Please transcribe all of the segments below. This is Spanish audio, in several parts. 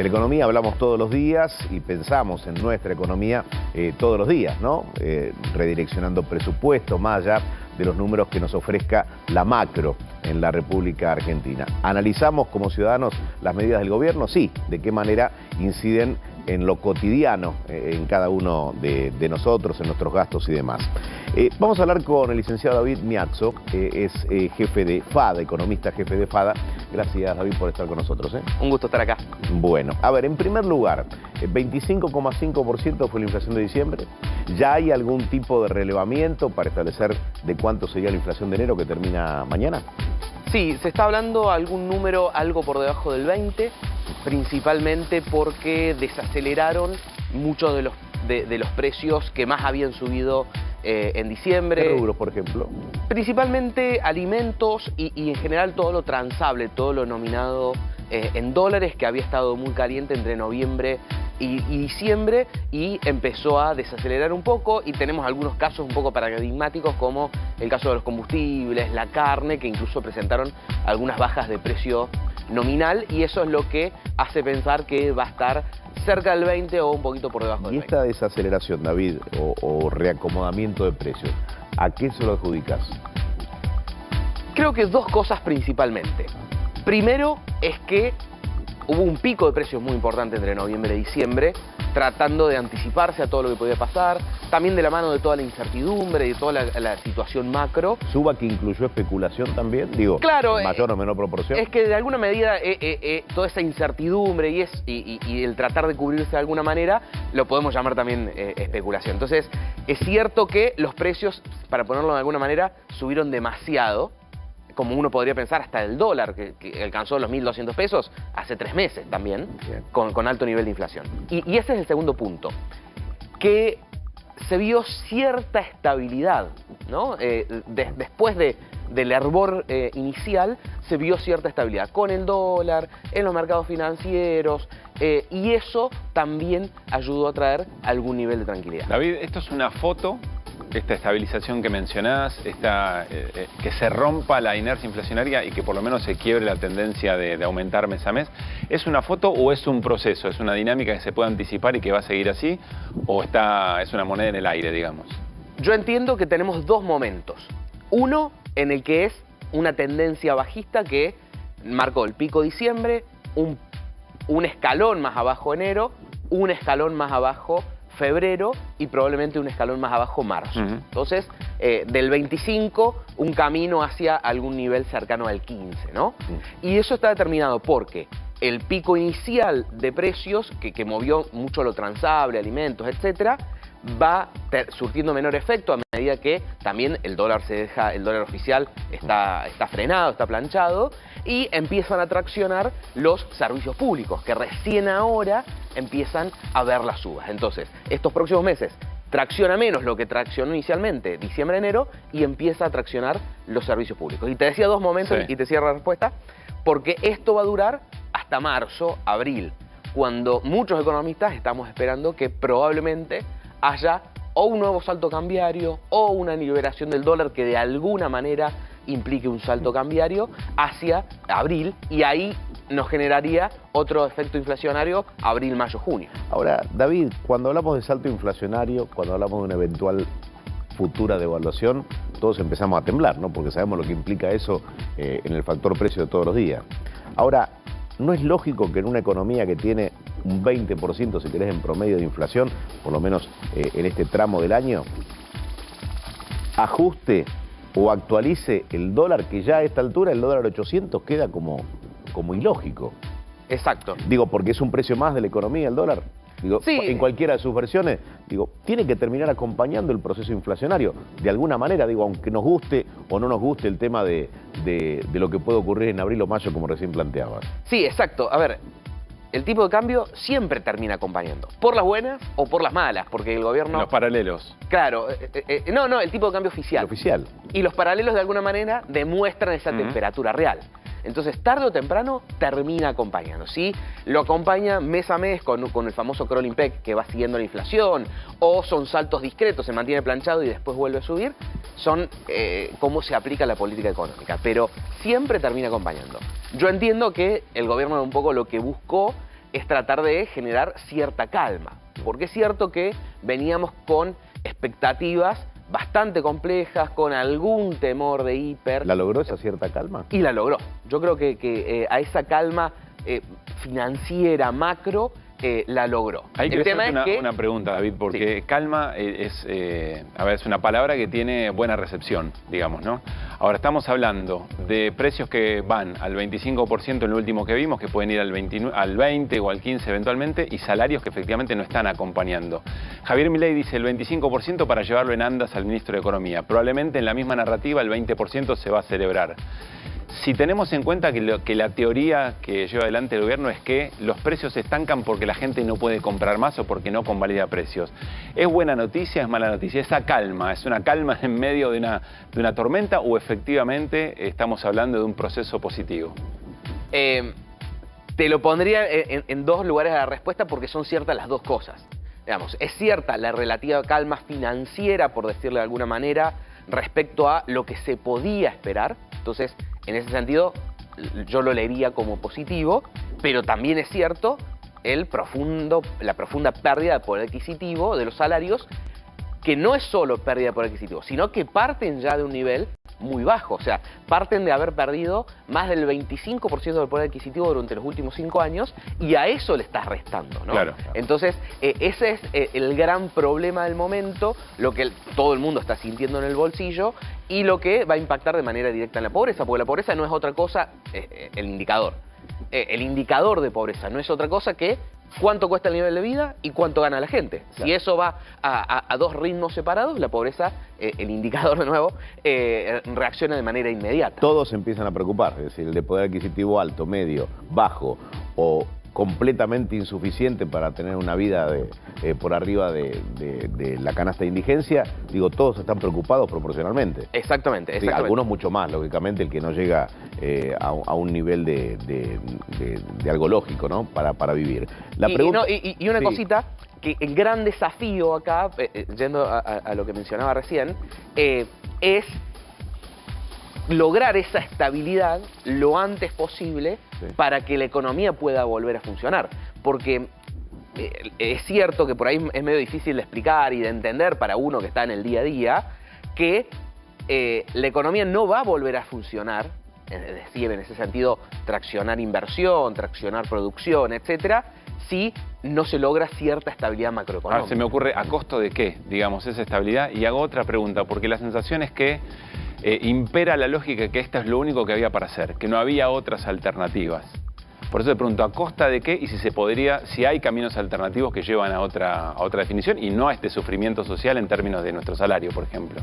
De la economía hablamos todos los días y pensamos en nuestra economía todos los días, ¿no? Redireccionando presupuesto más allá de los números que nos ofrezca la macro en la República Argentina. ¿Analizamos como ciudadanos las medidas del gobierno? Sí. ¿De qué manera inciden en lo cotidiano, en cada uno de nosotros, en nuestros gastos y demás? Vamos a hablar con el licenciado David Miazzo, que es jefe de FADA, economista jefe de FADA. Gracias, David, por estar con nosotros. Un gusto estar acá. Bueno, a ver, en primer lugar, 25,5% fue la inflación de diciembre. ¿Ya hay algún tipo de relevamiento para establecer de cuánto sería la inflación de enero que termina mañana? Sí, se está hablando algún número algo por debajo del 20, principalmente porque desaceleraron muchos de los precios que más habían subido en diciembre. ¿Qué rubros, por ejemplo? Principalmente alimentos y en general todo lo transable, todo lo nominado en dólares, que había estado muy caliente entre noviembre y diciembre, y empezó a desacelerar un poco, y tenemos algunos casos un poco paradigmáticos como el caso de los combustibles, la carne, que incluso presentaron algunas bajas de precio nominal, y eso es lo que hace pensar que va a estar cerca del 20 o un poquito por debajo del 20. ¿Y esta desaceleración, David, o reacomodamiento de precios, a qué se lo adjudicas? Creo que dos cosas principalmente. Primero es que hubo un pico de precios muy importante entre noviembre y diciembre, tratando de anticiparse a todo lo que podía pasar, también de la mano de toda la incertidumbre y de toda la situación macro. ¿Suba que incluyó especulación también? Digo, claro, en mayor o menor proporción. Es que de alguna medida toda esa incertidumbre y el tratar de cubrirse de alguna manera, lo podemos llamar también especulación. Entonces, es cierto que los precios, para ponerlo de alguna manera, subieron demasiado, como uno podría pensar, hasta el dólar, que alcanzó los 1.200 pesos hace 3 meses también, con alto nivel de inflación. Y ese es el segundo punto, que se vio cierta estabilidad, ¿no? Después del hervor inicial, se vio cierta estabilidad con el dólar, en los mercados financieros, y eso también ayudó a traer algún nivel de tranquilidad. David, esto es una foto. Esta estabilización que mencionás, que se rompa la inercia inflacionaria y que por lo menos se quiebre la tendencia de aumentar mes a mes, ¿es una foto o es un proceso? ¿Es una dinámica que se puede anticipar y que va a seguir así? ¿O es una moneda en el aire, digamos? Yo entiendo que tenemos dos momentos. Uno en el que es una tendencia bajista que marcó el pico diciembre, un escalón más abajo enero, un escalón más abajo febrero y probablemente un escalón más abajo marzo. Entonces, del 25, un camino hacia algún nivel cercano al 15, ¿no? Y eso está determinado porque el pico inicial de precios, que movió mucho lo transable, alimentos, etcétera, va surtiendo menor efecto a medida que también el dólar oficial está frenado, está planchado, y empiezan a traccionar los servicios públicos, que recién ahora empiezan a ver las subas. Entonces, estos próximos meses tracciona menos lo que traccionó inicialmente, diciembre-enero, y empieza a traccionar los servicios públicos. Y te decía dos momentos, sí, y te cierro la respuesta, porque esto va a durar hasta marzo, abril, cuando muchos economistas estamos esperando que probablemente haya o un nuevo salto cambiario o una liberación del dólar que de alguna manera implique un salto cambiario hacia abril, y ahí nos generaría otro efecto inflacionario abril, mayo, junio. Ahora, David, cuando hablamos de salto inflacionario, cuando hablamos de una eventual futura devaluación, todos empezamos a temblar, ¿no? Porque sabemos lo que implica eso en el factor precio de todos los días. Ahora, ¿no es lógico que en una economía que tiene un 20%, si querés, en promedio de inflación, por lo menos en este tramo del año, ajuste o actualice el dólar, que ya a esta altura el dólar 800 queda como ilógico? Exacto. Digo, porque es un precio más de la economía el dólar. Digo, sí, en cualquiera de sus versiones, digo, tiene que terminar acompañando el proceso inflacionario. De alguna manera, digo, aunque nos guste o no nos guste el tema de lo que puede ocurrir en abril o mayo, como recién planteabas. Sí, exacto. A ver, el tipo de cambio siempre termina acompañando, por las buenas o por las malas, porque el gobierno... Los paralelos. Claro, no, el tipo de cambio oficial. El oficial. Y los paralelos de alguna manera demuestran esa temperatura real. Entonces, tarde o temprano, termina acompañando, ¿sí? Lo acompaña mes a mes con el famoso crawling peg, que va siguiendo la inflación, o son saltos discretos, se mantiene planchado y después vuelve a subir. Son cómo se aplica la política económica, pero siempre termina acompañando. Yo entiendo que el gobierno un poco lo que buscó es tratar de generar cierta calma. Porque es cierto que veníamos con expectativas bastante complejas, con algún temor de hiper. ¿La logró esa cierta calma? Y la logró. Yo creo que a esa calma financiera, macro, la logró. Hay que hacerte una pregunta, David, porque sí, calma es una palabra que tiene buena recepción, digamos, ¿no? Ahora, estamos hablando de precios que van al 25% en lo último que vimos, que pueden ir al 20 o al 15% eventualmente, y salarios que efectivamente no están acompañando. Javier Milei dice el 25% para llevarlo en andas al ministro de Economía. Probablemente en la misma narrativa el 20% se va a celebrar. Si tenemos en cuenta que la teoría que lleva adelante el gobierno es que los precios se estancan porque la gente no puede comprar más o porque no convalida precios, ¿es buena noticia, es mala noticia? ¿Esa calma es una calma en medio de una tormenta o efectivamente estamos hablando de un proceso positivo? Te lo pondría en dos lugares de la respuesta porque son ciertas las dos cosas. Digamos, es cierta la relativa calma financiera, por decirlo de alguna manera, respecto a lo que se podía esperar. Entonces, en ese sentido, yo lo leería como positivo, pero también es cierto la profunda pérdida de poder adquisitivo de los salarios, que no es solo pérdida de poder adquisitivo, sino que parten ya de un nivel muy bajo. O sea, parten de haber perdido más del 25% del poder adquisitivo durante los últimos 5 años y a eso le estás restando, ¿no? Claro. Entonces, ese es el gran problema del momento, lo que todo el mundo está sintiendo en el bolsillo y lo que va a impactar de manera directa en la pobreza, porque la pobreza no es otra cosa, el indicador. El indicador de pobreza no es otra cosa que cuánto cuesta el nivel de vida y cuánto gana la gente. Claro. Si eso va a dos ritmos separados, la pobreza, el indicador de nuevo, reacciona de manera inmediata. Todos empiezan a preocupar, es decir, el de poder adquisitivo alto, medio, bajo o completamente insuficiente para tener una vida por arriba de la canasta de indigencia, digo, todos están preocupados proporcionalmente. Exactamente, exactamente. Sí, algunos mucho más, lógicamente, el que no llega a un nivel de algo lógico, ¿no? Para vivir. Y una sí, cosita, que el gran desafío acá, yendo a lo que mencionaba recién, es lograr esa estabilidad lo antes posible, sí, para que la economía pueda volver a funcionar. Porque es cierto que por ahí es medio difícil de explicar y de entender para uno que está en el día a día, que la economía no va a volver a funcionar, es decir, en ese sentido, traccionar inversión, traccionar producción, etcétera, si no se logra cierta estabilidad macroeconómica. Ahora, se me ocurre, ¿a costo de qué, digamos, esa estabilidad? Y hago otra pregunta, porque la sensación es que impera la lógica que esto es lo único que había para hacer, que no había otras alternativas. Por eso te pregunto, ¿a costa de qué? Y si hay caminos alternativos que llevan a otra definición y no a este sufrimiento social en términos de nuestro salario, por ejemplo.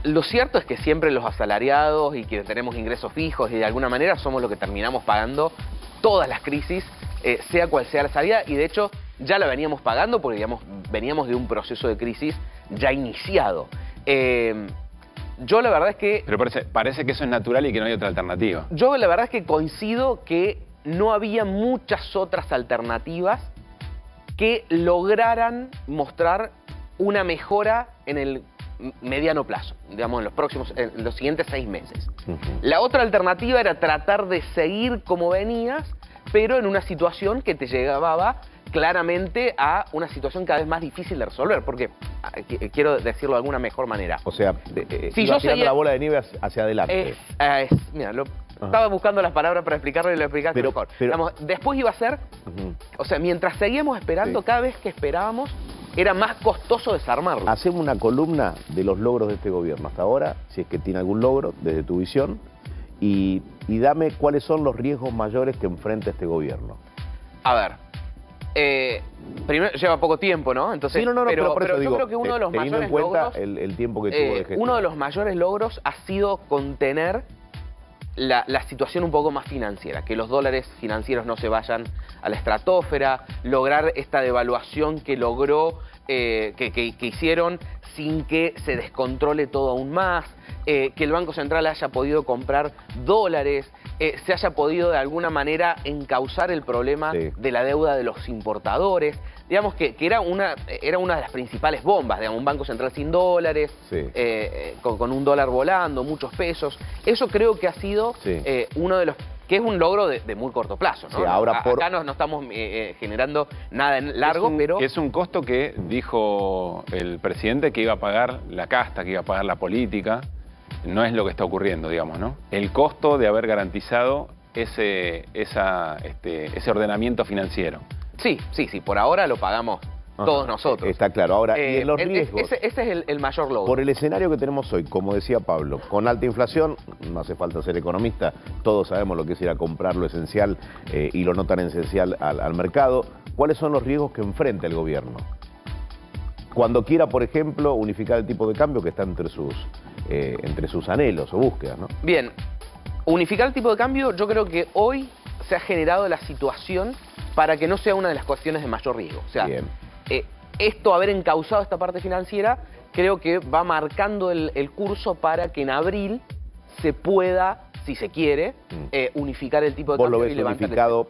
Lo cierto es que siempre los asalariados y quienes tenemos ingresos fijos y de alguna manera somos los que terminamos pagando todas las crisis, sea cual sea la salida, y de hecho ya la veníamos pagando porque digamos, veníamos de un proceso de crisis ya iniciado. Yo la verdad es que... Pero parece que eso es natural y que no hay otra alternativa. Yo la verdad es que coincido que no había muchas otras alternativas que lograran mostrar una mejora en el mediano plazo, digamos en los siguientes 6 meses. La otra alternativa era tratar de seguir como venías, pero en una situación que te llevaba claramente a una situación cada vez más difícil de resolver, porque quiero decirlo de alguna mejor manera. O sea, si yo seguía la bola de nieve hacia adelante. Mira, estaba buscando las palabras para explicarlo y lo explicaste mejor. Digamos, después iba a ser, o sea, mientras seguíamos esperando, sí, cada vez que esperábamos, era más costoso desarmarlo. Hacemos una columna de los logros de este gobierno hasta ahora, si es que tiene algún logro desde tu visión, y dame cuáles son los riesgos mayores que enfrenta este gobierno. A ver, primero lleva poco tiempo, ¿no? Entonces, sí, pero por eso digo, yo creo que uno de los teniendo mayores en cuenta logros, el tiempo que tuvo de gestión. uno de los mayores logros ha sido contener la situación un poco más financiera, que los dólares financieros no se vayan a la estratosfera, lograr esta devaluación que logró, que hicieron sin que se descontrole todo aún más, que el Banco Central haya podido comprar dólares, se haya podido de alguna manera encauzar el problema, sí, de la deuda de los importadores. Digamos que era una de las principales bombas, digamos, un Banco Central sin dólares, sí, con un dólar volando, muchos pesos. Eso creo que ha sido, sí, uno de los que es un logro de muy corto plazo, ¿no? Sí, ahora Acá no estamos generando nada en largo, pero... Es un costo que dijo el presidente que iba a pagar la casta, que iba a pagar la política. No es lo que está ocurriendo, digamos, ¿no? El costo de haber garantizado ese ordenamiento financiero. Sí, por ahora lo pagamos todos nosotros. Está claro. Ahora, y en los riesgos. Ese es el mayor logro. Por el escenario que tenemos hoy, como decía Pablo, con alta inflación, no hace falta ser economista, todos sabemos lo que es ir a comprar lo esencial y lo no tan esencial al mercado. ¿Cuáles son los riesgos que enfrenta el gobierno? Cuando quiera, por ejemplo, unificar el tipo de cambio que está entre sus anhelos o búsquedas, ¿no? Bien, unificar el tipo de cambio, yo creo que hoy se ha generado la situación para que no sea una de las cuestiones de mayor riesgo. O sea, esto, haber encauzado esta parte financiera, creo que va marcando el curso para que en abril se pueda, si se quiere, unificar el tipo de cambio. ¿Vos lo ves unificado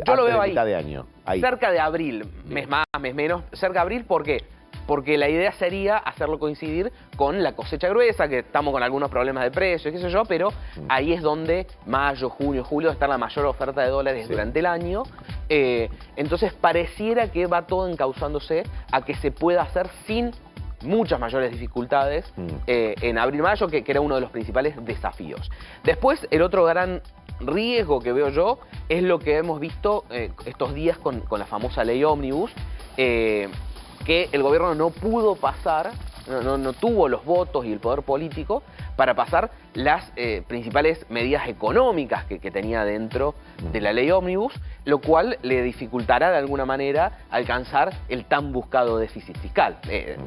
yo lo veo a mitad de año? Ahí. Cerca de abril, mes más, mes menos. Cerca de abril, ¿por qué? Porque la idea sería hacerlo coincidir con la cosecha gruesa, que estamos con algunos problemas de precios, qué sé yo, pero ahí es donde mayo, junio, julio está la mayor oferta de dólares durante el año. Entonces pareciera que va todo encauzándose a que se pueda hacer sin muchas mayores dificultades en abril-mayo, que era uno de los principales desafíos. Después, el otro gran riesgo que veo yo es lo que hemos visto estos días con la famosa ley ómnibus, que el gobierno no pudo pasar, no tuvo los votos y el poder político para pasar las principales medidas económicas que tenía dentro de la ley ómnibus, lo cual le dificultará de alguna manera alcanzar el tan buscado déficit fiscal,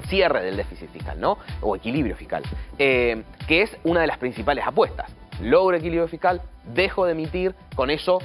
cierre del déficit fiscal, ¿no? O equilibrio fiscal, que es una de las principales apuestas. Logro equilibrio fiscal, dejo de emitir, con eso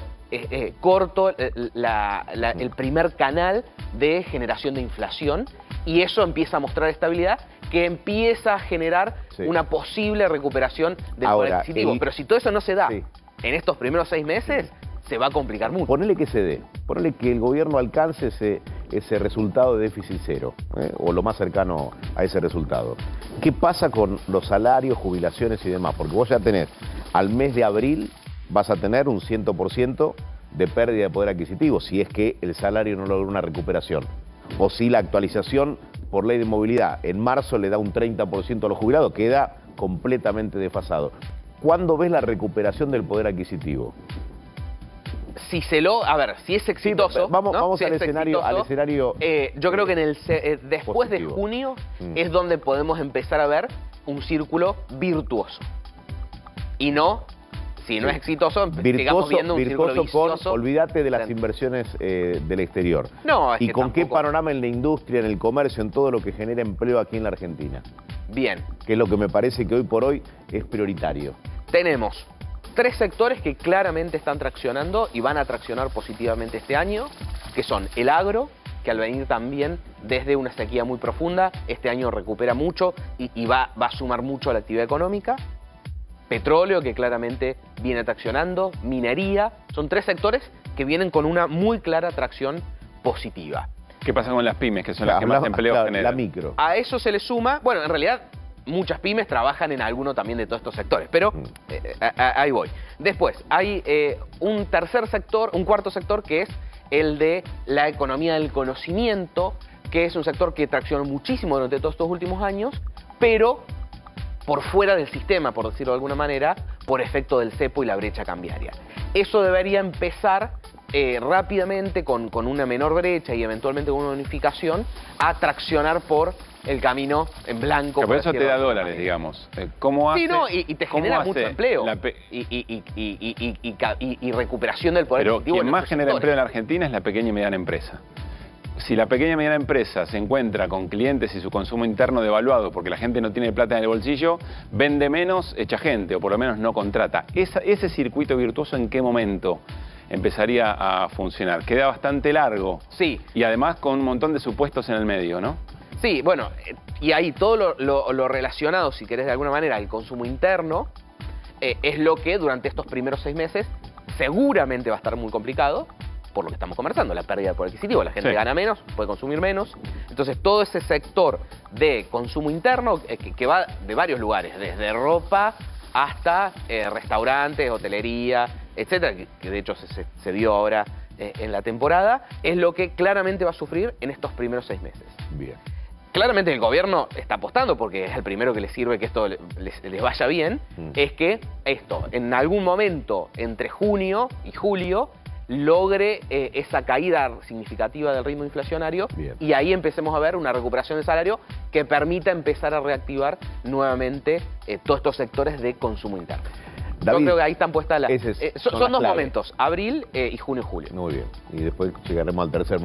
corto el primer canal de generación de inflación, y eso empieza a mostrar estabilidad, que empieza a generar una posible recuperación del poder adquisitivo. Pero si todo eso no se da en estos primeros 6 meses, se va a complicar mucho. Ponele que se dé, ponele que el gobierno alcance ese resultado de déficit cero, o lo más cercano a ese resultado. ¿Qué pasa con los salarios, jubilaciones y demás? Porque vos ya tenés, al mes de abril, vas a tener un 100% de pérdida de poder adquisitivo, si es que el salario no logra una recuperación. O si la actualización por ley de movilidad en marzo le da un 30% a los jubilados, queda completamente desfasado. ¿Cuándo ves la recuperación del poder adquisitivo? Si es exitoso... Vamos si al escenario... yo creo que después de junio es donde podemos empezar a ver un círculo virtuoso. Y no... Si no es exitoso, sigamos viendo un círculo vicioso. Olvídate de las inversiones del exterior. No, es ¿Y que con tampoco... qué panorama en la industria, en el comercio, en todo lo que genera empleo aquí en la Argentina? Bien. Que es lo que me parece que hoy por hoy es prioritario. Tenemos 3 sectores que claramente están traccionando y van a traccionar positivamente este año, que son el agro, que al venir también desde una sequía muy profunda, este año recupera mucho y va a sumar mucho a la actividad económica. Petróleo, que claramente viene traccionando, minería, son 3 sectores que vienen con una muy clara tracción positiva. ¿Qué pasa con las pymes, que son las que más empleo generan? La micro. A eso se le suma, bueno, en realidad muchas pymes trabajan en alguno también de todos estos sectores, pero ahí voy. Después, hay un cuarto sector que es el de la economía del conocimiento, que es un sector que traccionó muchísimo durante todos estos últimos años, pero por fuera del sistema, por decirlo de alguna manera, por efecto del cepo y la brecha cambiaria. Eso debería empezar rápidamente, con una menor brecha y eventualmente con una unificación, a traccionar por el camino en blanco. Que por eso te da dólares, digamos. ¿Cómo hace? Sí, no, y te genera mucho empleo. Y recuperación del poder adquisitivo. Pero quien más genera empleo en la Argentina es la pequeña y mediana empresa. Si la pequeña y mediana empresa se encuentra con clientes y su consumo interno devaluado porque la gente no tiene plata en el bolsillo, vende menos, echa gente, o por lo menos no contrata. Ese circuito virtuoso, ¿en qué momento empezaría a funcionar? Queda bastante largo. Sí. Y además con un montón de supuestos en el medio, ¿no? Sí, bueno, y ahí todo lo relacionado, si querés de alguna manera, al consumo interno, es lo que durante estos primeros 6 meses seguramente va a estar muy complicado, por lo que estamos conversando, la pérdida de poder adquisitivo. La gente gana menos, puede consumir menos. Entonces, todo ese sector de consumo interno que va de varios lugares, desde ropa hasta restaurantes, hotelería, etcétera, que de hecho se vio ahora en la temporada, es lo que claramente va a sufrir en estos primeros 6 meses. Bien. Claramente el gobierno está apostando, porque es el primero que le sirve que esto les vaya bien, es que esto, en algún momento entre junio y julio, logre esa caída significativa del ritmo inflacionario. Bien. Y ahí empecemos a ver una recuperación del salario que permita empezar a reactivar nuevamente todos estos sectores de consumo interno. David, yo creo que ahí están puestas las... son son dos claves. momentos, abril y junio y julio. Muy bien. Y después llegaremos al tercer momento.